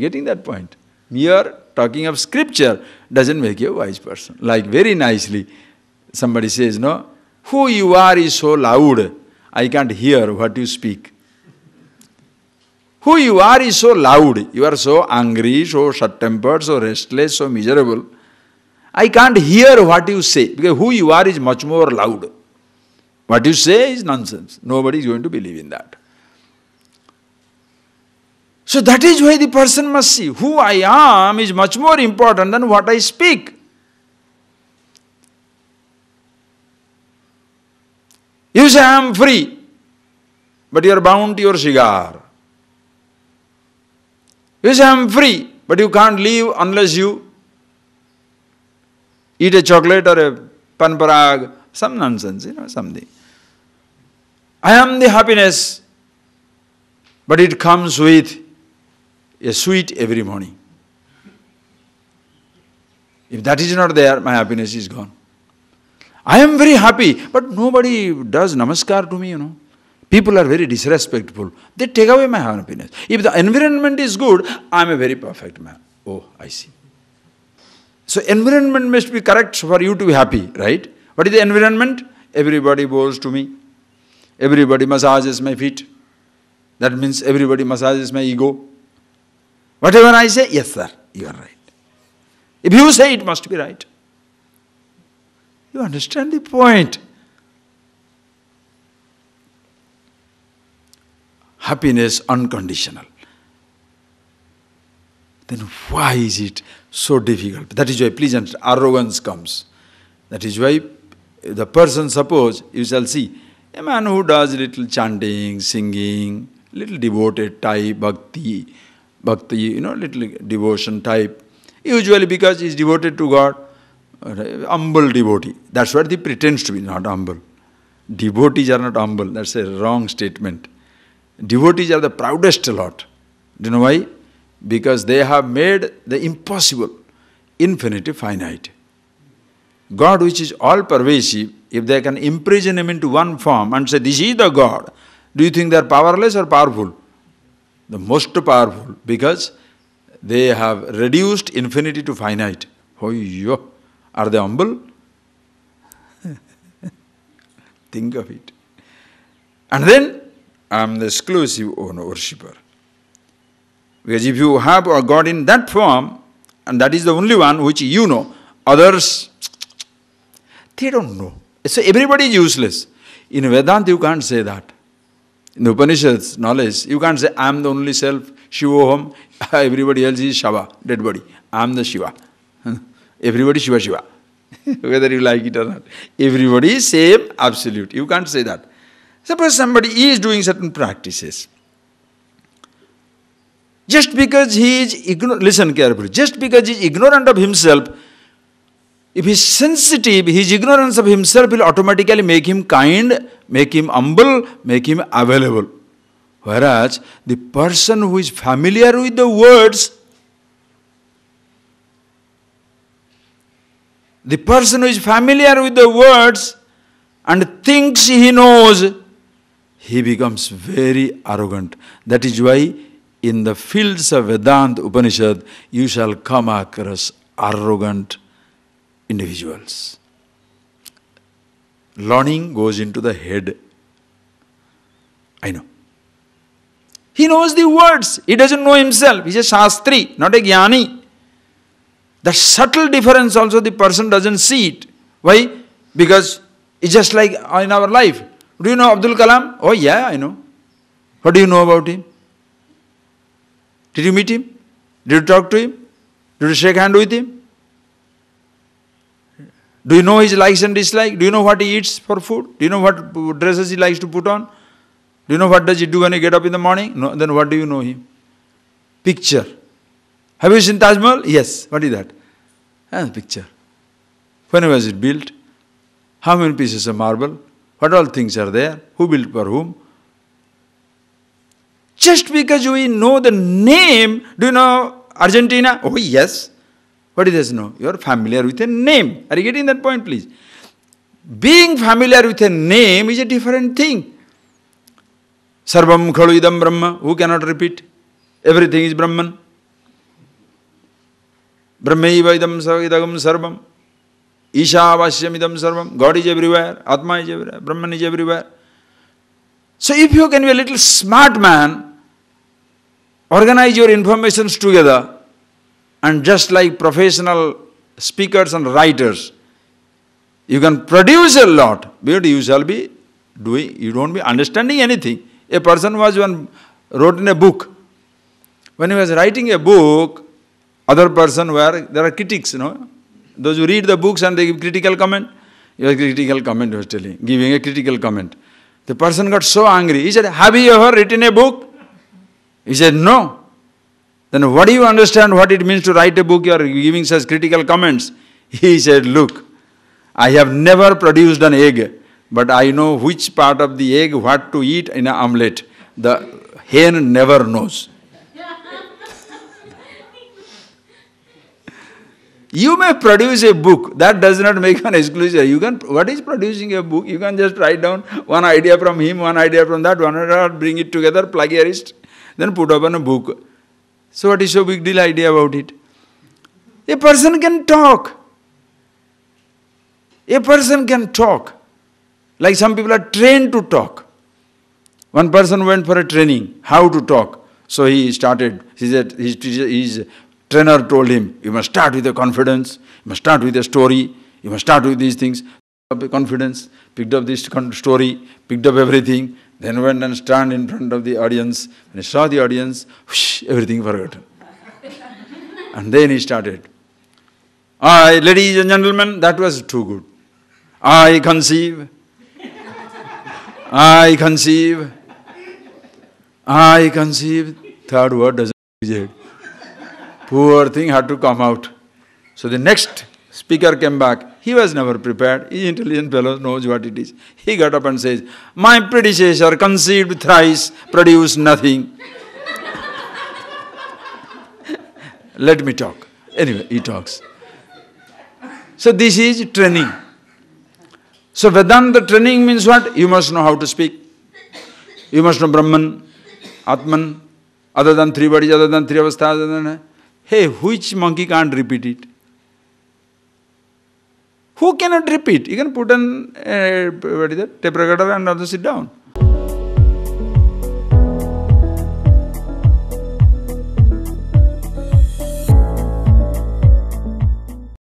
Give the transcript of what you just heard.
getting that point? Mere talking of scripture doesn't make you a wise person. Like very nicely, somebody says, no, who you are is so loud, I can't hear what you speak. Who you are is so loud, you are so angry, so short-tempered, so restless, so miserable. I can't hear what you say, because who you are is much more loud. What you say is nonsense. Nobody is going to believe in that. So that is why the person must see, who I am is much more important than what I speak. You say, I am free, but you are bound to your cigar. You say, I am free, but you can't leave unless you eat a chocolate or a pan parag, some nonsense, something. I am the happiness, but it comes with a sweet every morning. If that is not there, my happiness is gone. I am very happy, but nobody does namaskar to me, People are very disrespectful. They take away my happiness. If the environment is good, I am a very perfect man. Oh, I see. So environment must be correct for you to be happy, right? What is the environment? Everybody bows to me. Everybody massages my feet. That means everybody massages my ego. Whatever I say, yes sir, you are right. If you say, it must be right. You understand the point? Happiness unconditional. Then why is it so difficult? That is why, please understand, arrogance comes. That is why the person, suppose, you shall see, a man who does little chanting, singing, little devoted type, bhakti, little devotion type, usually because he is devoted to God, humble devotee. That's what he pretends to be, not humble. Devotees are not humble, that's a wrong statement. Devotees are the proudest lot. Do you know why? Because they have made the impossible infinity finite. God, which is all-pervasive, if they can imprison him into one form and say, this is the God, do you think they are powerless or powerful? The most powerful, because they have reduced infinity to finite. Oh, yo, are they humble? Think of it. And then, I am the exclusive worshipper. Because if you have a God in that form, and that is the only one which you know, others, they don't know. So everybody is useless. In Vedanta you can't say that. In the Upanishads knowledge, you can't say, I am the only self, Shivoham, everybody else is Shava, dead body. I am the Shiva. Everybody Shiva Shiva. Whether you like it or not. Everybody is same, absolute. You can't say that. Suppose somebody is doing certain practices. Just because he is ignorant, listen carefully, just because he is ignorant of himself, if he is sensitive, his ignorance of himself will automatically make him kind, make him humble, make him available. Whereas the person who is familiar with the words, and thinks he knows, he becomes very arrogant. That is why in the fields of Vedanta Upanishad, you shall come across arrogant individuals. Learning goes into the head. I know. He knows the words. He doesn't know himself. He's a Shastri, not a Jnani. The subtle difference also the person doesn't see it. Why? Because it's just like in our life. Do you know Abdul Kalam? Oh yeah, I know. What do you know about him? Did you meet him? Did you talk to him? Did you shake hand with him? Do you know his likes and dislikes? Do you know what he eats for food? Do you know what dresses he likes to put on? Do you know what does he do when he get up in the morning? No, then what do you know him? Picture. Have you seen Taj Mahal? Yes. What is that? Picture. When was it built? How many pieces of marble? What all things are there? Who built for whom? Just because we know the name, do you know Argentina? Oh yes. What is this? No, you are familiar with a name. Are you getting that point, please? Being familiar with a name is a different thing. Sarvam khalu idam brahma. Who cannot repeat? Everything is Brahman. Brahmaiva idam idagam sarvam. Ishavashyam idam sarvam. God is everywhere. Atma is everywhere. Brahman is everywhere. So if you can be a little smart man, organize your informations together, and just like professional speakers and writers, you can produce a lot, but you shall be doing, you don't be understanding anything. A person wrote in a book. When he was writing a book, other person there are critics, those who read the books and they give critical comment. Your critical comment was telling, giving a critical comment. The person got so angry. He said, have you ever written a book? He said, no. Then what do you understand what it means to write a book? You are giving such critical comments. He said, look, I have never produced an egg, but I know which part of the egg, what to eat in an omelette. The hen never knows. You may produce a book, that does not make an exclusion. What is producing a book? You can just write down one idea from him, one idea from that, one, bring it together, plagiarist, then put up on a book. So what is so big deal idea about it? A person can talk. A person can talk. Like some people are trained to talk. One person went for a training, how to talk. So he started, he said, his trainer told him, you must start with a confidence, you must start with a story, you must start with these things. Confidence, picked up this story, picked up everything, then went and stand in front of the audience. When he saw the audience, whoosh, everything forgotten. And then he started. Ladies and gentlemen, that was too good. I conceive. Third word doesn't exist. Poor thing had to come out. So the next speaker came back. He was never prepared. He intelligent fellow knows what it is. He got up and says, my predecessor conceived thrice, produced nothing. Let me talk. Anyway, he talks. So this is training. So Vedanta training means what? You must know how to speak. You must know Brahman, Atman, other than three bodies, other than three avasthas. Hey, which monkey can't repeat it? Who cannot repeat? You can put an tape recorder and also sit down.